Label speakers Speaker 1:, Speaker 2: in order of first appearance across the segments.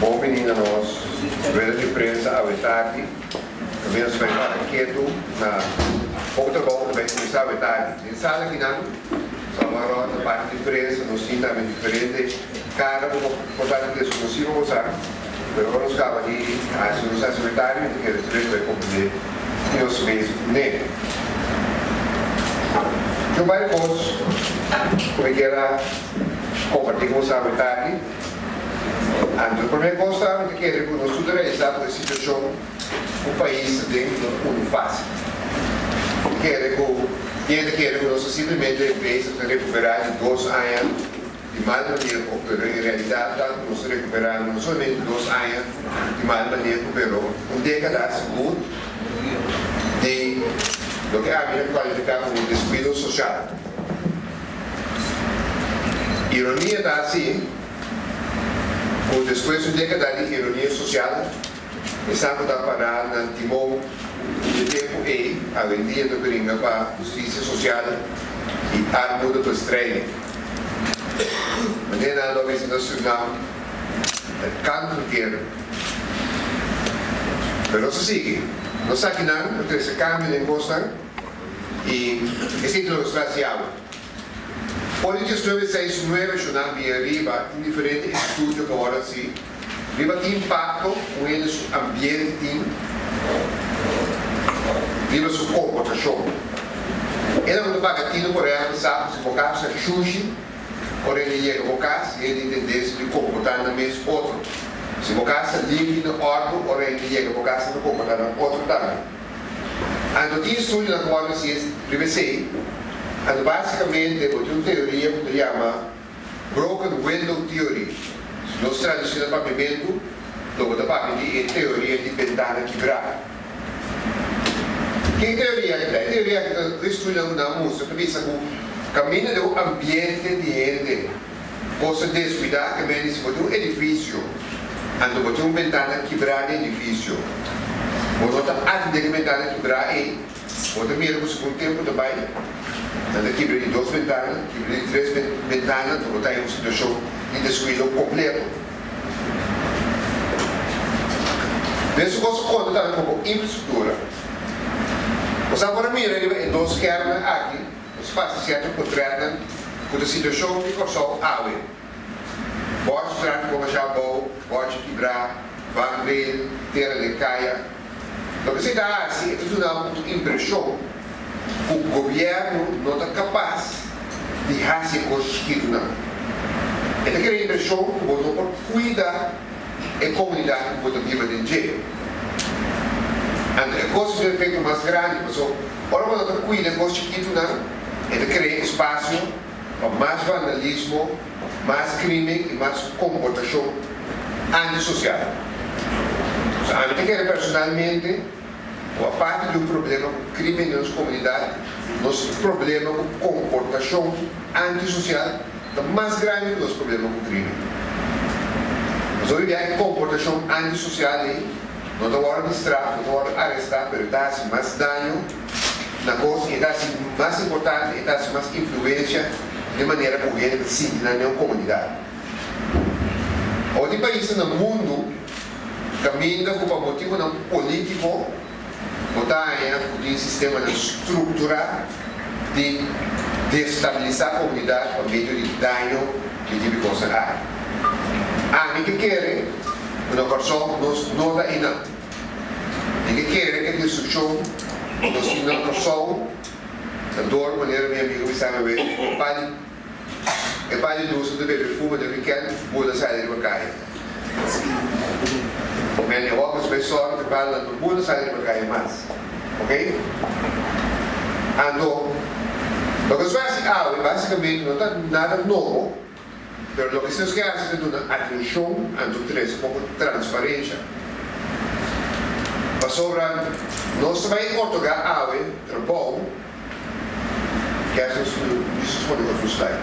Speaker 1: Bom menina nós, rueda de prensa ao ETAC, também se vai para quieto, na outra volta vai começar ao ETAC. Em sala aqui não, só na parte de prensa, no sim também diferente, cada portanto desconhecido usar, mas agora nos cabe aqui, a solução secretária, que eles três vai compreender, e os mesmos nele. Eu vai depois, como é que era, compartilhar com o ETAC. A primeira coisa é que reconhecer a exata situação do país dentro do fácil. Que reconhecer simplesmente a empresa para recuperar em 2 anos de mal maneira, em realidade, nós recuperamos não somente 2 anos de mal maneira, recuperou década seguro de do que a minha qualificar como descuido social. Ironia está assim. Depois de década de ironia social, estamos a parar no timão de tempo e a vendia do Coringa para a justiça social e a muda do estreia. Mas nem nada a vez nacional, canto inteiro. Mas não se sigue. Não sabe nada, não tem esse câmbio de encosta e esse título espacial. Políticos 969 jornal via Riva, um diferente estudo que agora sim, Riva tem impacto com eles ambiente, Riva sua comportação. Ele não paga tino por ela, sabe, se bocar se xuxi, por ele ia bocar, se ele entendesse de comportar na mesma outro. Se bocar se limpe no ordem, por ele ia bocar se não comportar no outro também. Então, tem estudo na qual se primeiro basicamente, eu tenho uma teoria que se chama Broken Window Theory. Nós traduzimos para pimento, logo da parte de teoria de ventana quebrada. Que teoria é? A teoria que estudamos na música, que pensa que o caminho do ambiente de gente possa descuidar que vem se botar um edifício, ando botar uma ventana quebrada em edifício. Ou nota antes de ventana quebrada e outra mira com o segundo tempo também. Quebra de 2 ventanas, quebra de 3 ventanas, não está em uma situação de descuido completo. Nesse caso, quando está como infraestrutura, você agora mira em 2 esquerdas aqui, você faz certo contrato com a situação de corção água. Pode tratar com a chabão, pode quebrar, vai terra de caia. Então, você dá assim, isso dá uma impressão. O governo não está capaz de fazer coisas que não. Ele quer a impressão que o governo cuida da comunidade que o vive dentro de. A coisa de efeito mais grande, mas ora o governo cuida de coisas que não, ele quer espaço para mais vandalismo, mais crime e mais comportação antissocial. A gente quer personalmente a parte do problema com crime nas comunidades, nosso problema com comportação antissocial é mais grande que os problemas com crime. Mas hoje a comportação antissocial não está hora de estrago, não está hora de arrestar, mas dá mais dano na coisa e dá mais importante, e dá mais influência de maneira que o governo se sente na comunidade. Outros países no mundo caminham com o motivo político botar um sistema estrutural de destabilizar a comunidade por meio de dano que tipo de coisa há. A ninguém quer uma pessoa não dá ainda. Ninguém quer que a destruição não pessoa da dor, maneira minha amiga me sabe ver, é para do uso de beber fumo de weekend, muda sair de bancária. Mas eu vou pessoas que falam do mundo sair de bancária mais. Ok? Então, o que se faz basicamente não está nada novo, mas o que se quer é uma atenção, um pouco de transparência. Para sobrar, nós também em Portugal, trabalho, que é isso pode ajustar.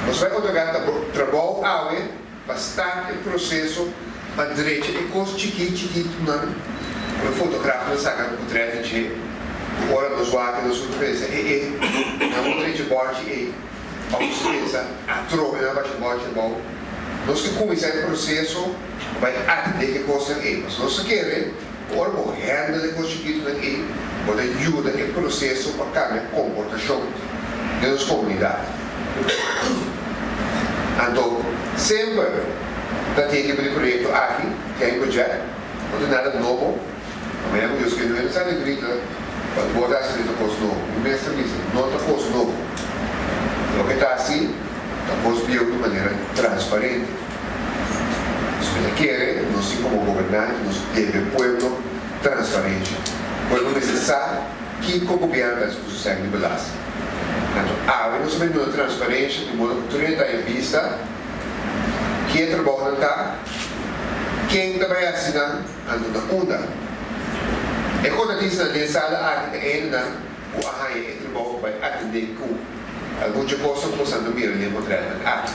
Speaker 1: Nós vamos em Portugal, trabalho, bastante processo para direita e coisa chiquito, não fotografia não saca no portrait de hora dos guardas da sua empresa não direita bote e a empresa a trova na baixa bote bom nós que começar o processo vai atender que coisa é. Mas nós queremos, por exemplo, handle de coisa chiquito é, pode ajudar no processo para cambiar comportação de nossa comunidade. Então, sempre tem que ter projeto aqui, que é um projeto, não tem nada novo. Amanhã, Deus que não é necessário grita, para botar essa coisa nova. O mestre diz, não outra coisa nova. O que está assim, está construído de maneira transparente. Se quer, nós como governantes, nós devemos pueblo transparência. O pueblo necessário que o governo das coisas de balança. Então, nós temos transparência de modo que tudo está em vista, quem trabalha está, quem trabalha assinando, anda na onda. E quando diz na sala, ainda o arranha trabalho vai atender com algumas coisas que você não mira nem mostrar na arte.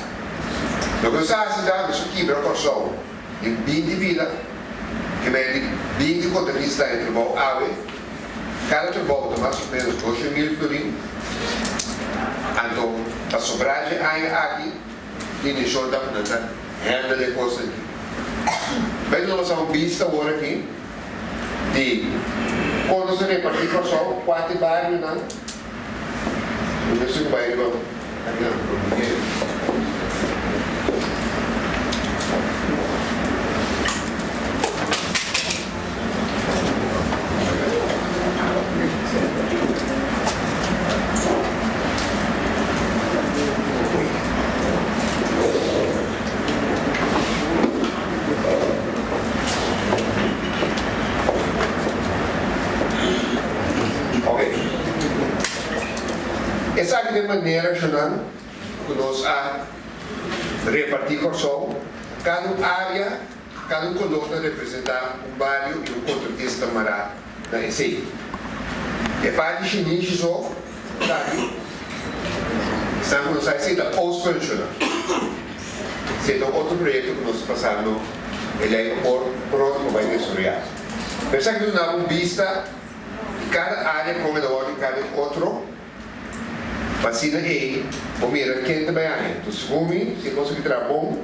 Speaker 1: Então, quando você assina, você quebra o pessoal em 20 vidas, que vem de 20 contratistas em trabalho, cada trabalho tem mais ou menos 12.000 florins. Então, a sobragem aqui, iniciou da renda de coisa aqui. Mas nós vamos vista agora aqui, de quando se repartir para só 4 bairros, não? Não sei o bairro, de maneira chamando que nós a repartir corção, cada área, cada coluna representar um bairro e um contratista mará na ECI. E para de chinês só, sabe? Estamos nos aí da post-functional. Se é outro projeto que nós passamos, ele é pronto para desarrollar. Pensar que nós damos vista de cada área como é da ordem, cada outro. Vacina aí, ou mira, quem também é? Então, se conseguir trabalhar bom,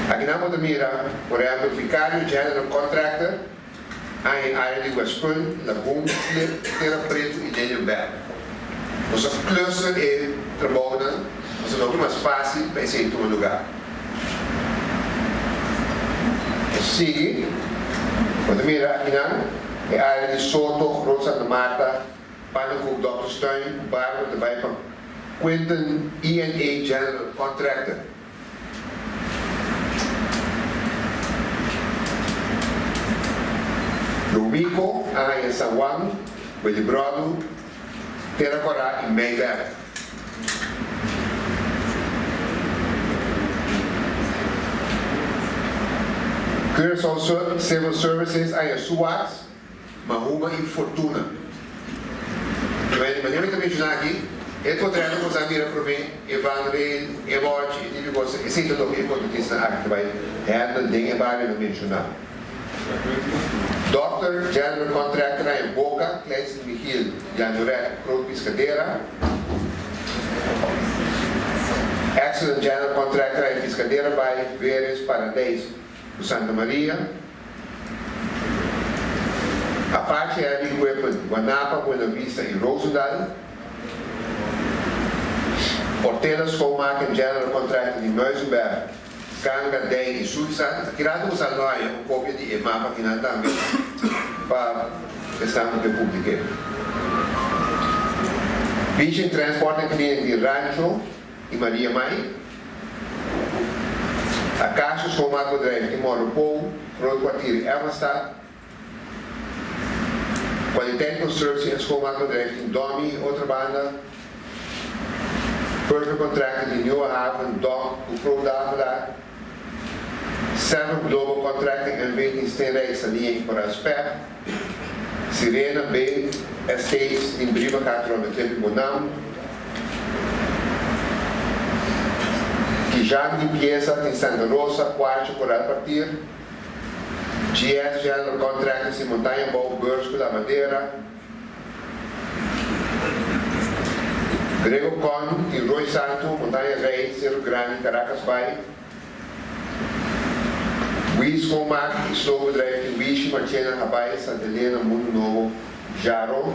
Speaker 1: aqui na moda mira, por exemplo, Vicário, General Contractor, a área de West Point, Lagoon, Terra Preto e Danielberg. Nossa cluster é trabalhar, mas é mais fácil para esse lugar. Sigue, quando mira aqui na, é a área de Soto, Rosa da Mata, para o Dr. Stein, o bairro de vai para Quentin E&A General Contractor. Lumico, em San Juan, Belibrado, Terra Corá e Mayberg. Curaçao Civil Services, em Suaz, Mahuma e Fortuna. Mas eu também mencionar aqui, é contrato com a mira para mim, Evangelho, Emorte, e digo você, esse é todo o que está aqui, vai handle, nem Evangelho não mencionar. Dr. General Contractor em Boca, Cleiton Mihil, Januré, Cruz Piscadeira. Excellent General Contractor em Piscadeira, by Veres Paradise, do Santa Maria. Apache Heavy Weapon, Guanapa, Buena Vista e Rosendal. Portelas Comarca General Contractor de Muizenberg, Kanga, Den e Sulsan. Aqui lá temos uma cópia de mapa aqui na também para o Estado de República. Vision Transport Cliente de Rancho e Maria Mai. A Caixa Comarca Drive de Moropou, Road Quartier Everstad. Qualidade Construction e Comarca Drive em Domi, outra banda. Perfect Contractor de New Haven, Dock, o Pro da Seven Global Contracting and Waiting Steenrijk, linha para Aspect. Sirena Bay Estates em Briva, 4 de Bonam. Quijano de Pieza em Santa Rosa, 4 por a partir. GS General Contractors em Montanha Boa, Bursco da Madeira. Grego Con e Rui Santo, Montanha Rei, Cerro Grande, Caracas Bay. Luiz Romac, slowbedrijf in Wishi, Martina Habai, Santa Helena, Mundo Novo, Jaro,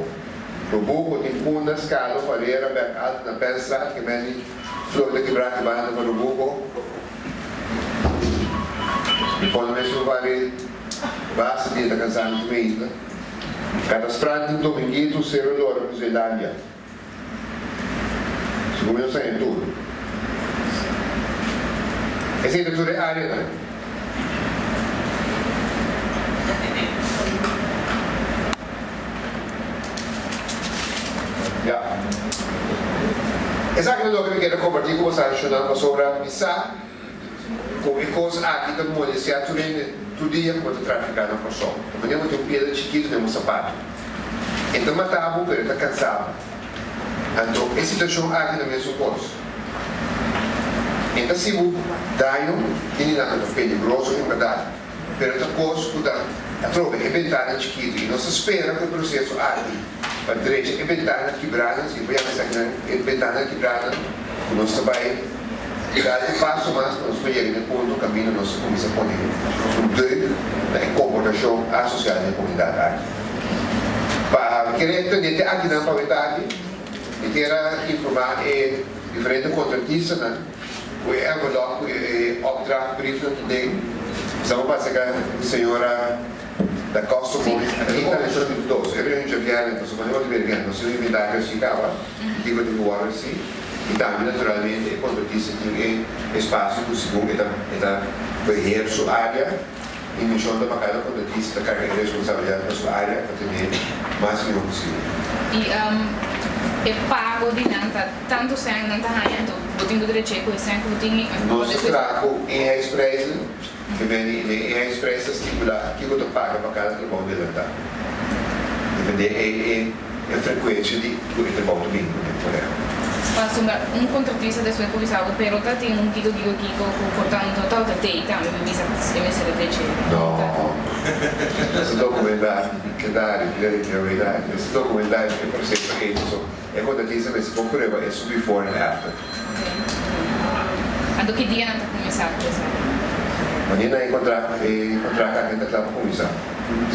Speaker 1: Robuco, Timpunda, Scalo, Valera, Berg Alto, na Penstraat, que meni flor de quebrada, banda para Robuco. E quando me subarei, basta de cansar de meio, cadastrante em Dominguito, Cerro Lora, Nova Zelândia. Segundo eu sei tudo. Essa é a tudo área, né? Ja. Exact ook een keer de compartilhe com vocês sobre a missa, com coisas aqui da mulher se aturem do dia quando traficar na pessoa. Também eu tenho pedra chiquito no sapato. Então matava o cara está cansado. Então essa situação aqui na minha suposto. Então se o dano tem nada perigoso em verdade, pero essa coisa que dá a trova é ventana chiquito e não se espera que o processo aqui a direita é ventana quebrada, se vai pensar que é ventana quebrada, nós também cada passo mais nós vamos no ponto do caminho nós começamos a poner da comportação associada à comunidade. Para querer entender aqui na comunidade, eu quero informar diferentes contratistas, né? O envelope, o opdrachtbrief dat ding, estamos passando a senhora da Costa com aqui está a de todos. Eu não já viajo, então quando eu estiver vendo, se eu inventar que eu ficava, digo de voar assim, e também naturalmente o contratista tem espaço para o segundo está correr sua área e me chama para cada contratista carregar responsabilidade para sua área para ter o máximo possível.
Speaker 2: E pago di nanta tanto sen nanta hanya to buting gudre checo e sen buting
Speaker 1: nós trago em express que vem em express estipula que eu paga para cada trabalho de lá depende é frequência de o trabalho do bingo
Speaker 2: Faço um contratista de sua comissão pero tá tem kiko portanto tal da teita me visa se me serve de
Speaker 1: não esse documentário que dá realidade esse documentário que processo é isso é contratista mas se comprova é before and after
Speaker 2: a do que dia não tá começar
Speaker 1: amanhã encontrar a gente está para começar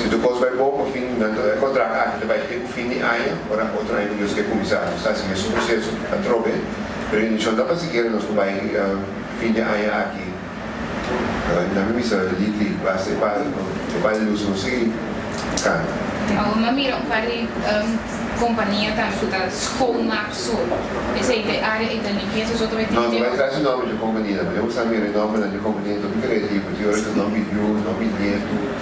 Speaker 1: se tu vai bom, fim, encontrar aqui vai ter o fim de ano, para outro ano que eu começar, está assim esse processo a trobe, mas não dá para seguir nós vai fim de ano aqui, na minha missão de basta para luz não sei, cara.
Speaker 2: Uma mira para companhia também que está schoonmaak sul, essa é a área da limpeza só também.
Speaker 1: Não, vai trazer o nome de companhia, mas eu sabia o nome da companhia do criativo, de hoje o nome de nome de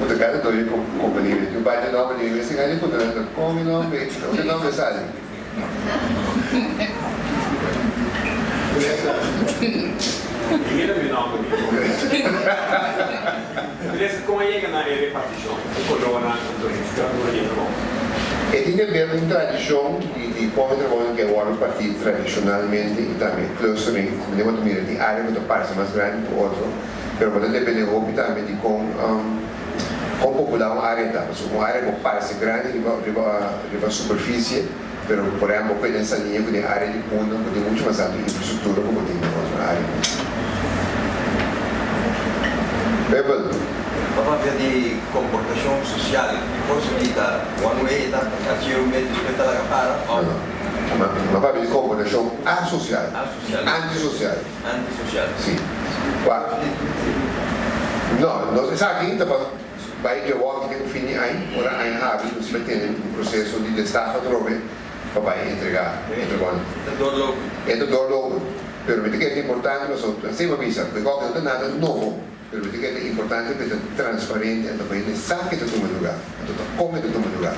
Speaker 1: Muita cara estou aí com companhia, o pai de nome de esse cara come nome, o nome sabe.
Speaker 3: Ninguém me nome. Beleza, como é que na repartição? O corona
Speaker 1: E tinha a ver com tradição de como trabalham que agora partir tradicionalmente e também clustering, como tu mira, tem área que parece mais grande que o outro, mas pode depender também de com popular uma área tá, uma área que parece grande riba a superfície, pero por exemplo com essa linha que tem área de punta, que tem muito mais infraestrutura como tem na área. Bebel.
Speaker 4: Vamos ver de comportação social, possibilidade, quando é da ativamente respeito à para.
Speaker 1: Mas vai ver de comportação asocial, antissocial.
Speaker 4: Antissocial.
Speaker 1: Sim. Não, nós aqui vai que o que tem o fim de ano, ora aí nós vai ter um processo de destaque para trove para vai entregar, é do logo, pero me que é importante nós sempre avisa, porque não tem nada novo, pero me que é importante que é transparente, então vai sabe que toma lugar, então como que toma lugar.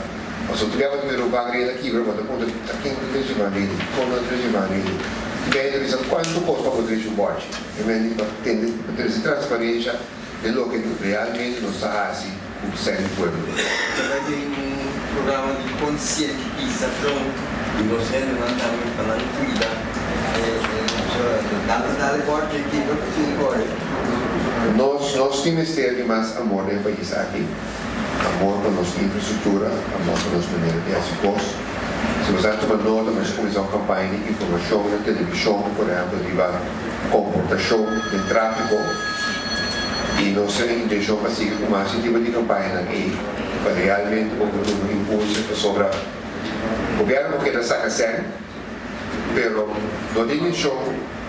Speaker 1: Nós tivemos que ver o bagre aqui, para botar conta aqui com o três como o três e aí avisa quanto custa para o três bote, e aí tem essa transparência de lo que realmente nos hace o ser do povo.
Speaker 4: Vai ter programa de conscientização e você não está muito falando cuida. Dá reporte aqui, não precisa agora.
Speaker 1: Nós temos que ter mais amor no país aqui. Amor para nossa infraestrutura, amor para nossa maneira de agir. Se você toma nota, nós começamos uma campanha de informação na televisão, por exemplo, de comportação de tráfego. E nossa intenção é seguir com mais tipo de campanha para realmente um impulso sobre o governo que está sacando sério, mas não tem intenção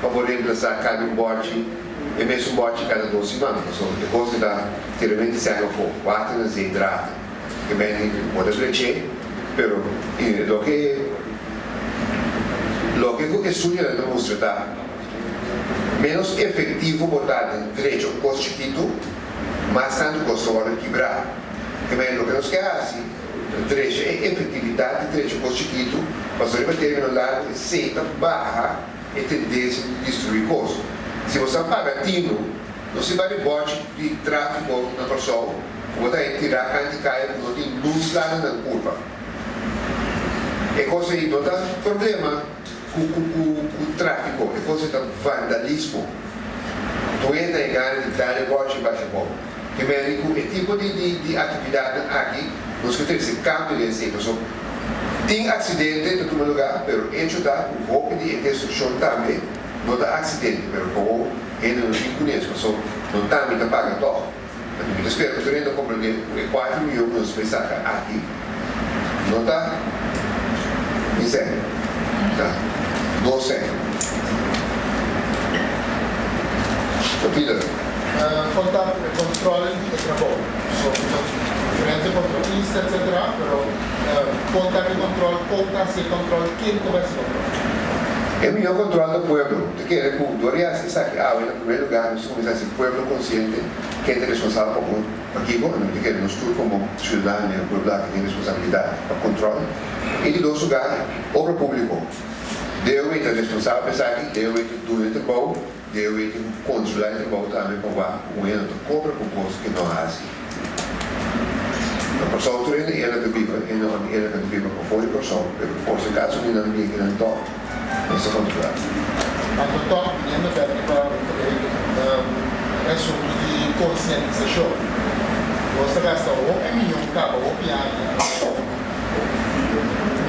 Speaker 1: para poder reemplaçar cada bote e mesmo bote cada 2 semanas. Depois de dar terrivelmente sério fogo, 4 anos de hidrata, que bem pode crescer, mas lo que o estudo demonstra menos efetivo botar direito ao custo chiquito, mas tanto custo agora quebrar. Que bem, o que nós queremos direito é efetividade, direito ao custo chiquito, mas sobre o termo largo, receita barra e tendência de destruir custo. Se você paga tino, não se vai de bote de tráfego na pessoa, você vai tirar a quantidade que não tem luz lá na curva. E coisa aí, não dá problema com o tráfego, é coisa de vandalismo. Tu entra em ganho de dar bote e baixa pouco. Que médico, é tipo de atividade aqui, nós que temos esse campo de receita. Tem acidente em todo lugar, mas ajudar o roupa de destruição também. Não dá acidente, mas como ainda não tem conhecimento, não também está pagando todo. Eu espero que tu ainda compreender que 4 milhões que nós pensamos aqui, não está miséria. Tá? 12. Peter.
Speaker 5: Controle de trabalho. Diferente contratista, etc. Pero conta de controle, conta se controle, quem começa a controle?
Speaker 1: É o melhor controle do pueblo. De que é o Doria se sabe, em primeiro lugar, nós começamos a ser pueblo consciente, quem é responsável por aqui, de que nós todos como cidadãos, o pueblo que tem responsabilidade para controle. E de dois lugares, obra pública. Deu é responsável por isso aqui, deu é do trabalho, deu é controlar o trabalho também para o eno de cobra com coisas que não há assim. A pessoa que ela que vive, ela que vive com fora pessoa, por se caso não ninguém que não toca, não se controla.
Speaker 5: A doutor, vindo para é sobre de conscientização. Você gasta o milhão cabo, o piano.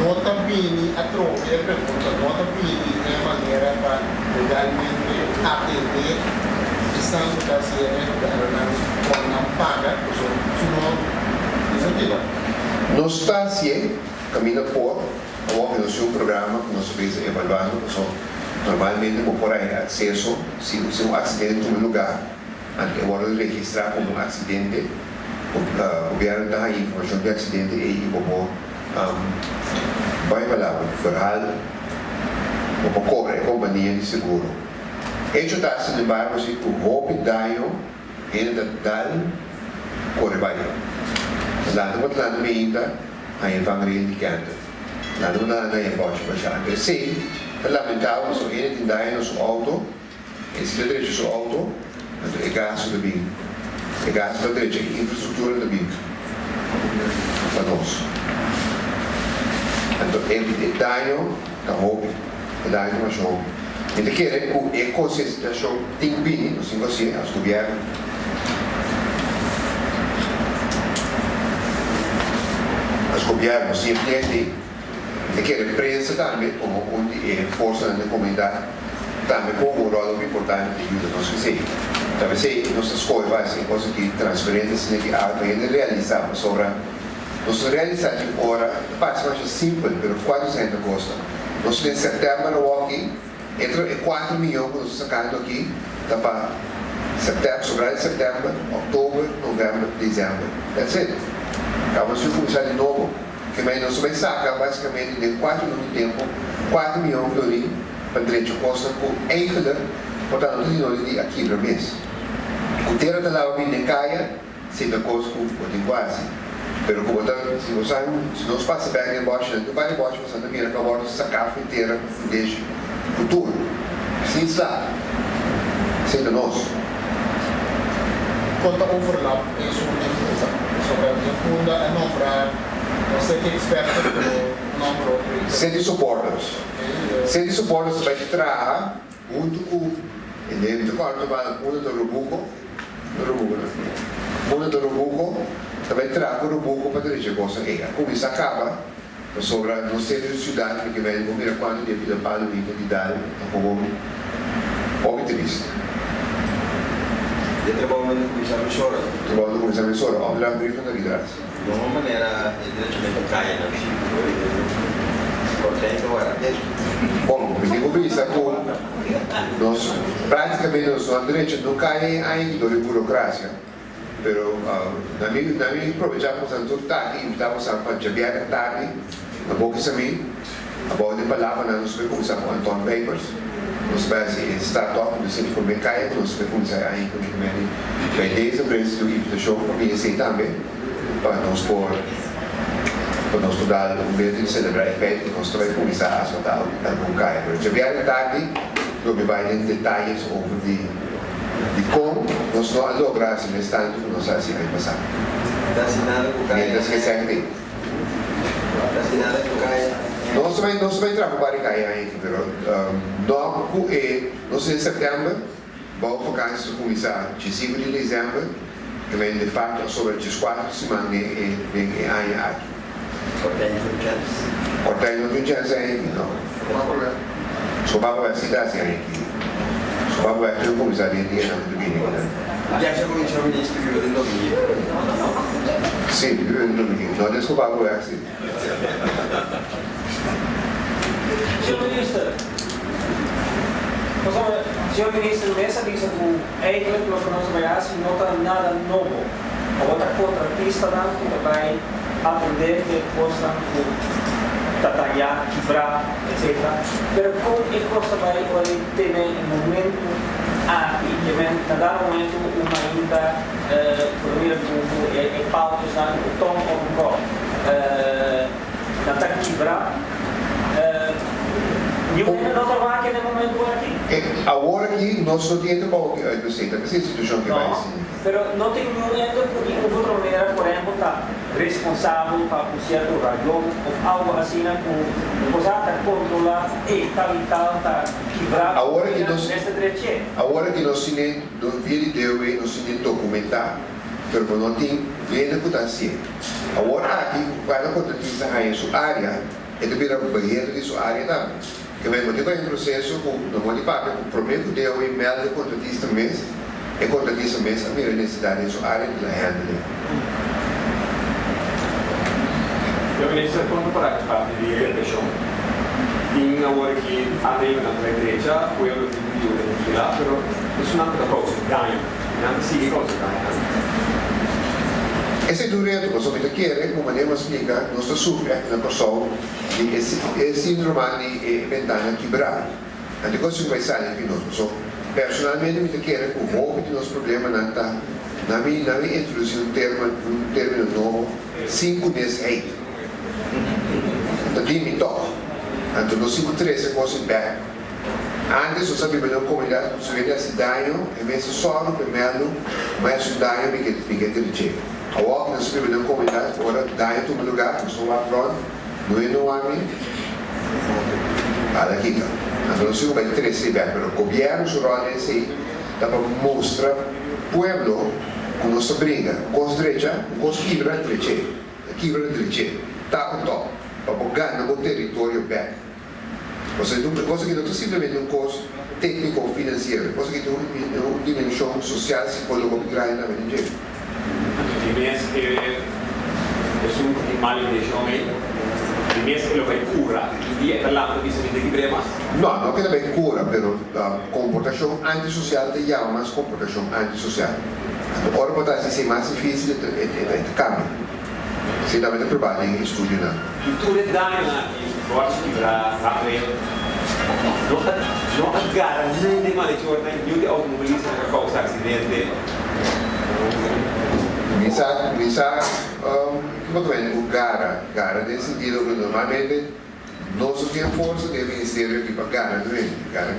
Speaker 5: Não também a troca, a pergunta, não também é maneira para legalmente atender estando fazendo com não paga, senão
Speaker 1: Não está assim, caminha por o programa que nós estamos evaluando, normalmente vou por aí acesso, se um acidente em um lugar, agora registrar como um acidente, o governo dá a informação de acidente e vou vai falar o Ferral, o cobra, a companhia de seguro. Isso está, sin embargo, se o roubo e dano ainda dá corre vai. Lá no ainda a evangelho de canta. Lá no na pode baixar. Se lamentável, se ele tem dano no seu auto, esse direito do seu auto, é gasto do bem. É gasto da direita, infraestrutura do bem. Para nós. Então, é dano da roupa, é dano da show. Então, que é conscientização tem bem, assim você, as governos. As governos sempre de que a imprensa também, como força da comunidade, também como um rol importante de ajuda nós que sei. Talvez se nossas coisas vai ser coisa que transparente, que ainda realizar sobre nós realizar de hora, parte mais simples, mas 400 gosta. Nós temos setembro aqui, entre 4 milhões que nós estamos sacando aqui, tá para setembro, sobre setembro, outubro, novembro, dezembro. That's it. Acabamos de começar de novo, que nós vamos sacar basicamente de 4 anos de tempo, 4 milhões de florim para direito de costa com enkele, portanto, de aqui para mês. O terra da lava de caia, se da costa com quase. Pero como se você se não passa bem embaixo, não vai embaixo, você também acaba de sacar a inteira desde o futuro. Sim, está. Sendo nós.
Speaker 5: Quanto ao overlap, isso é importante. Sobre a segunda é nombrar, não sei que experto do número.
Speaker 1: Sede supporters. Sede supporters vai entrar junto com ele toca para o do Rubuco, o do Rubuco também entrar com o Rubuco para dirigir a coisa aí. Como isso acaba, sobre no centro de cidade que vem com mira quanto de vida para o vida de dar como obtrista.
Speaker 4: Eu trabalho na comissão emissora.
Speaker 1: Trabalho na comissão emissora, onde lá brief na vida.
Speaker 4: De uma maneira, diretamente caia na portanto, agora,
Speaker 1: Bom, eu digo isso, nós praticamente nós não direito não cai ainda da burocracia. Pero na minha aproveitar para o tarde, estamos a jabiar tarde, na boca de mim, a boa de palavra nós vamos começar com Anton Papers, nós vamos estar tocando sempre por bem caia, nós vamos começar aí com o que desde a preço do evento show para mim assim também, para nós por para nós estudar o meio de celebrar o evento, nós vamos começar a soltar algum caia. Pero jabiar tarde, eu me vai em detalhes sobre de como nós não logramos nesse tanto que nós assim vai passar.
Speaker 4: está assinado com caia.
Speaker 1: Mientras que sea activo.
Speaker 4: Está assinado com caia.
Speaker 1: Nós também trabalhamos caia ainda, nós em setembro vamos focar em começar de 5 de dezembro, que vem de fato sobre as 4 semanas em ano. Portanto, não tinha chance ainda, não. Só vamos ver se dá assim ainda. Só vamos ver que eu começar a dia do domingo.
Speaker 4: Já se começou o ministro de domingo.
Speaker 1: Sim, do domingo. Não desculpamos ver assim.
Speaker 6: Senhor Ministro, senhor Ministro, nessa lista do EICLE, que nós vamos não está nada novo. A outra contratista que vai aprender que possa tatalhar, quebrar, etc. Mas como é que você vai ter um momento, a dar momento, uma ainda, primeiro grupo, é pautas, o tom of God, tentar quebrar. E eu ainda não trabalho aqui no momento por aqui.
Speaker 1: Agora que nós não temos para eu sei, essa instituição que vai assim.
Speaker 6: Mas não tem nenhum ainda porque de outra maneira, por exemplo, está responsável para um certo raio ou algo assim, com você está controlar e tal, está quebrado.
Speaker 1: Agora que nós temos vídeo, nós temos documentar, mas não tem venda que está assim. Agora aqui, cada contratista aí em sua área, é de virar banheiro de sua área também. Que vai manter um processo com o monte de papel, o problema que deu o e-mail de contratista mesmo, é contratista mesmo, a minha necessidade em sua área de handle.
Speaker 3: Eu me lembro quando para a parte de educação, tinha agora que abriu na igreja, foi o que eu lá, mas isso não é coisa ganho, não sigue coisa ganho.
Speaker 1: Esse durante o que quer, como podemos explicar, nós sofremos na pessoa de esse síndrome de ventana quebrada. A coisa que vai sair que nós, personalmente, me quer que o roubo de nosso problema na minha introdução um termo novo, 5 meses aí. Então, me toca. Então, nós 5 3 coisas bem. Antes, eu sabia que na comunidade, se vende esse dano, em vez de só no primeiro, mas o dano fica dirigir. A outra, nós sabia na comunidade, agora, dano em todo lugar, nós estamos lá pronto, não é no homem, para aqui, então. Então, nós sabemos que três bem, mas o governo, o rol é esse, dá para mostrar o povo com nossa briga, com os direitos, com os quebra dirigir, tá com top, para ganhar no território bem. Ou seja, uma coisa que não é simplesmente um custo técnico-financeiro, coisa que tem uma dimensão social, psicológica grande na minha gente.
Speaker 3: É um mal de jovem, primeiro que ele vai curar, e é lá que se vê que mais.
Speaker 1: Não que também cura, mas a comportação antissocial te chama mais comportação antissocial. Agora pode ser mais difícil de cambiar. Você também tem trabalho em estúdio, não?
Speaker 3: E tudo é dano aqui, forte quebrar, rápido. Não agarra nem de mal de ordem, nem de automobilista que causa acidente.
Speaker 1: Muito bem, o gara nesse sentido que normalmente nós temos força do ministério aqui para gara, não é? Gara é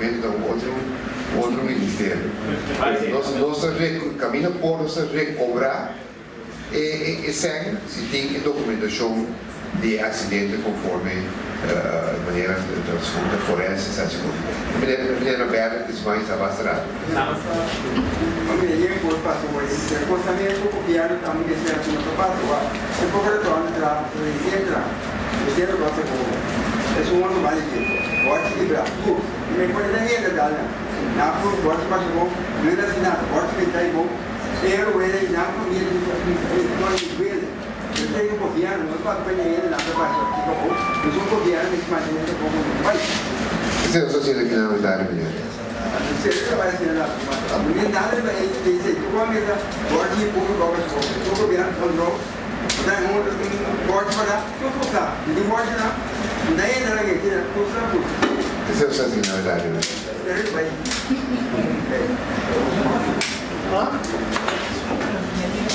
Speaker 1: outro ministério. Nós caminhamos por nós recobrar e segue se tem documentação de acidente conforme a maneira da forense, assim como a maneira aberta que se vai estar bastante.
Speaker 7: Ele por passou esse comportamento copiado também desse assunto passou. Se for retorno para o centro gosta de é um outro mais de pode quebrar tudo. E me pode dar renda dela. na por corte para bom, não era assim nada, corte que tá bom. Eu ele na família de ele. Eu tenho confiança, não posso apanhar ele na preparação, tipo, eu sou confiança nesse maneira como vai.
Speaker 1: Isso é só aqui na unidade, menino.
Speaker 7: Você vai ser lá, a mulher nada vai dizer, tu vai mesmo, corte e pouco dobra de pouco. Tu governo falou, daí um corte para lá, tu tocar, não corte lá. Daí ela que tira, tu sabe.
Speaker 1: Isso é só aqui na unidade, menino.
Speaker 7: Ele vai.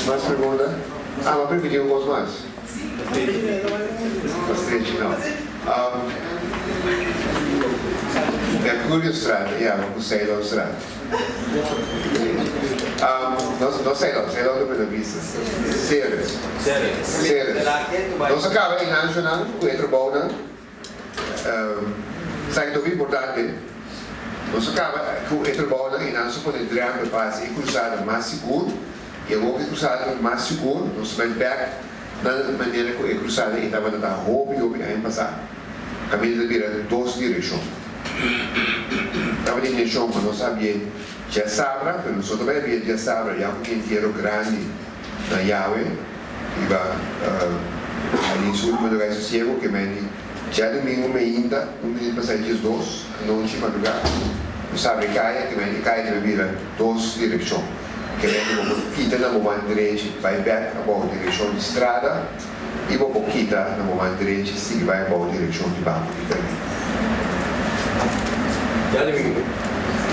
Speaker 1: Mais pergunta? Ah, mas preferia alguns mais? Bastante, não. Mercúrio Estrada, vamos sair da Estrada. Não sei lá da primeira vista. Ceres. Nós acaba em nacional, com o trabalho, sai do importante. Nós acaba com o trabalho e nós podemos entrar para passe e cruzar mais seguro. E eu vou cruzar mais seguro, nós vamos back na maneira que eu cruzar e estava na roupa e eu ia passar. Caminho de duas direções. Estava em direção que não sabia já sabra, mas nós também havia já sabra, já um inteiro grande na Yahweh, e vai ali em sul, mas lugar sossego, que me já domingo me ainda, menino passar dias dois, à noite, madrugada, não sabe caia, que me caia que me vira duas direções. Que me quita na mão direita, vai back a boa direção de estrada, e vou quita na mão direita, siga vai a boa direção de banco de caminho.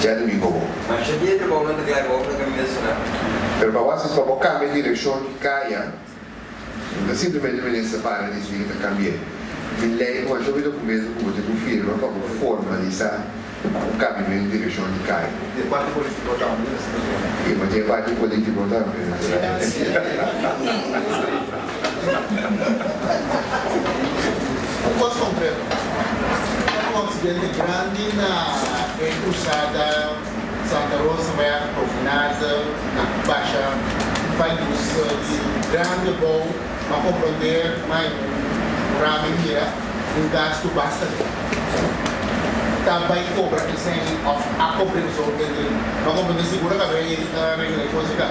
Speaker 1: Já domingo.
Speaker 4: Mas já dia de bom, não tem bom para caminhar, né?
Speaker 1: Pero para vocês, para cambiar de direção de caia, não simplesmente me separa de seguir a cambiar. Me leio, mas eu vi documento como eu confirmo, para formalizar o caminho de direção de caia.
Speaker 5: De parte política também.
Speaker 1: E mas tem parte política também.
Speaker 5: Um posso compreender. Um acidente grande na cruzada Santa Rosa, vai a Provinada, na Baixa, vai de grande bom, para compreender mais um ramen que é um gasto bastante. Também cobra que sem a compreensão dele, para compreender segura que vai regra coisa que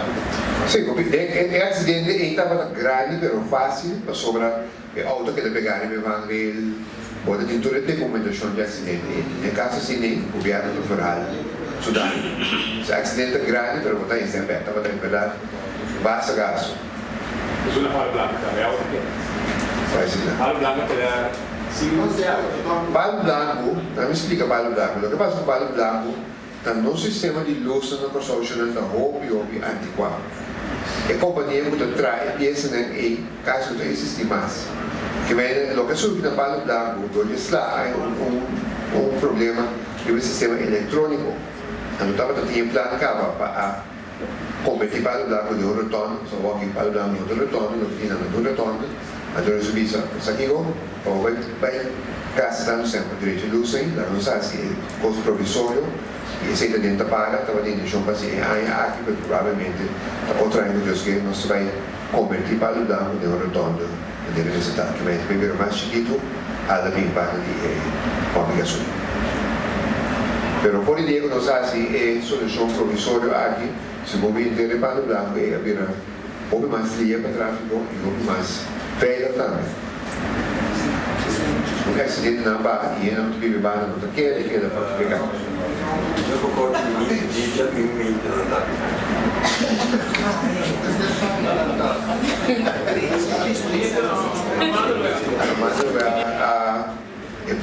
Speaker 1: Sim, o acidente estava grande, pero fácil, para sobrar o auto que ele pegar e me vai ver. Pode ter toda a documentação de acidente. Em caso assim, o governo federal, Sudão. Se acidente é grande, pero botar em sempre, estava tendo pedal, basta gasto.
Speaker 3: Isso não fala blanca, é o que
Speaker 1: Faz isso.
Speaker 3: fala blanca para
Speaker 1: Palo Blanco, não me explica Palo Blanco. O que passa com Palo Blanco, está no sistema de luz na construção da roupa e antiquado. A companhia que traz peças em caso de existir mais. Que vem, lo que surge na Palo Blanco, onde lá há problema do sistema eletrônico. Então, estava tinha plano para convertir Palo Blanco de um retorno, só vou aqui Palo Blanco de um retorno, não tinha nada de um retorno. Allora subisa, sakigo, vai gastando sempre direito de luz, lá não sabe se é custo provisório, e se ele dentro paga, estava dentro de um paciente, aqui provavelmente, outra ainda que nós vai convertir para o dano de um retorno de necessidade, que vai beber mais chiquito, a da bem para de obrigação. Pero por ideia que nós sabe é solução provisória aqui, se o movimento de para o dano é haver um pouco mais linha para tráfego e um pouco mais velho também. Um acidente na barra aqui, não te vive barra, não te quer para pegar.
Speaker 4: Eu concordo com isso, de já me interrogar.
Speaker 1: Mas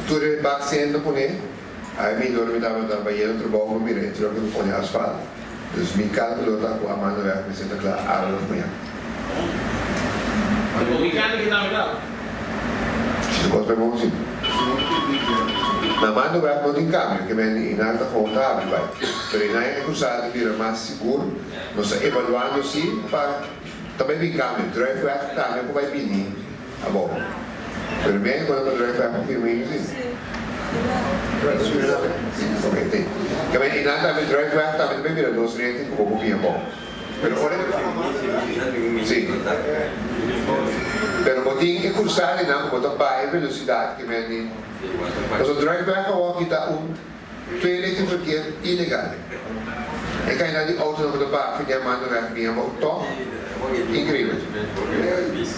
Speaker 1: tudo é baixando por ele. Aí melhor me dava trabalhando, trabalho com mire, troca no pone asfalto. Dos mil cálculos lá com a mão vai começar a claro, água no punhal.
Speaker 6: O weekend que não dá.
Speaker 1: Se tu gosta bom sim. Na mão vai com um câmbio que vem em alta contábil vai. Pero não é cruzado vira mais seguro. Nós evaluando sim para também vem câmbio, drive back câmbio vai pedir a bola. Pero bem quando o drive back firme sim. Ok, tem. Que vem em alta drive back também vira dois reais com pouco pinha bom. Pero olha sim. Pero botinho que cruzar e não botar baixa velocidade que vem. Mas o drive back ao que está tweede verkeer illegaal. En kan je naar die auto nog de baan van die man nog even niet, maar toch increíble.
Speaker 4: Gracias.